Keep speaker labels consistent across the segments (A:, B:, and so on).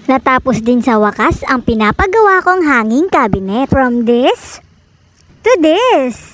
A: Natapos din sa wakas ang pinapagawa kong hanging cabinet. From this to this.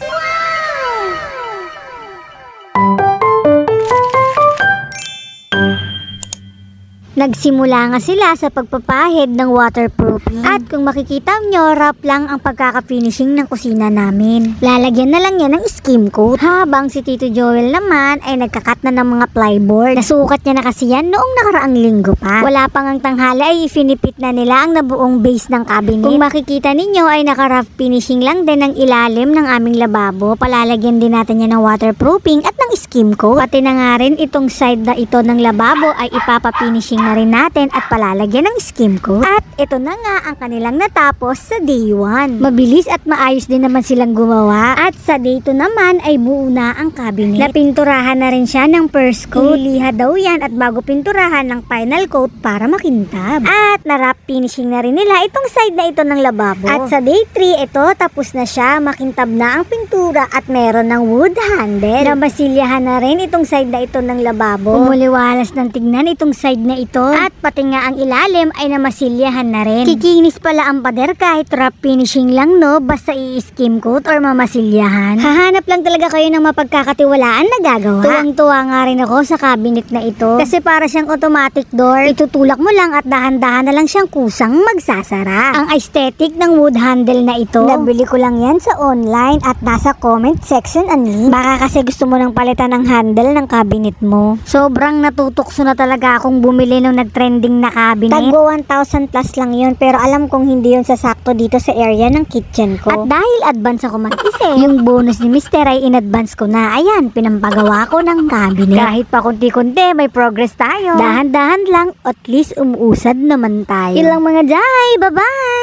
A: Nagsimula nga sila sa pagpapahid ng waterproofing. At kung makikita nyo, rough lang ang pagkaka-finishing ng kusina namin. Lalagyan na lang yan ng skim coat. Habang si Tito Joel naman ay nagkakat na ng mga plyboard. Nasukat niya na kasi yan noong nakaraang linggo pa. Wala pang ang tanghali ay ifinipit na nila ang nabuong base ng cabinet. Kung makikita ninyo ay naka-rough finishing lang din ang ilalim ng aming lababo. Palalagyan din natin yan ng waterproofing at ng skim coat. Pati na nga rin itong side na ito ng lababo ay ipapa-finishing na rin natin at palalagyan ng skim coat. At ito na nga ang kanilang natapos sa day 1. Mabilis at maayos din naman silang gumawa. At sa day 2 naman ay buo na ang cabinet. Napinturahan na rin siya ng first coat. Ililiha daw yan at bago pinturahan ng final coat para makintab. At na-wrap finishing na rin nila itong side na ito ng lababo. At sa day 3 ito tapos na siya, makintab na ang pintura at meron ng wood handle. Namasilyahan na rin itong side na ito ng lababo. Umuliwalas ng tignan itong side na ito. At pati nga ang ilalim ay namasilyahan na rin. Kikinis pala ang pader kahit wrap finishing lang, no? Basta i-skim coat or mamasilyahan. Hahanap lang talaga kayo ng mapagkakatiwalaan na gagawa. Tuwang-tuwa nga rin ako sa cabinet na ito. Kasi para siyang automatic door. Itutulak mo lang at dahan-dahan na lang siyang kusang magsasara. Ang aesthetic ng wood handle na ito. Nabili ko lang yan sa online at nasa comment section ang link. Baka kasi gusto mo nang palitan ng handle ng cabinet mo. Sobrang natutukso na talaga akong bumili nung nag-trending na cabinet. Tagwa 1,000 plus lang yun, pero alam kong hindi yun sasakto dito sa area ng kitchen ko. At dahil advance ako mag-isip, yung bonus ni Mister ay in-advance ko na. Ayan, pinampagawa ko ng cabinet. Kahit pa kunti-kunti, may progress tayo. Dahan-dahan lang, at least umuusad naman tayo. Yun lang mga jay, bye-bye!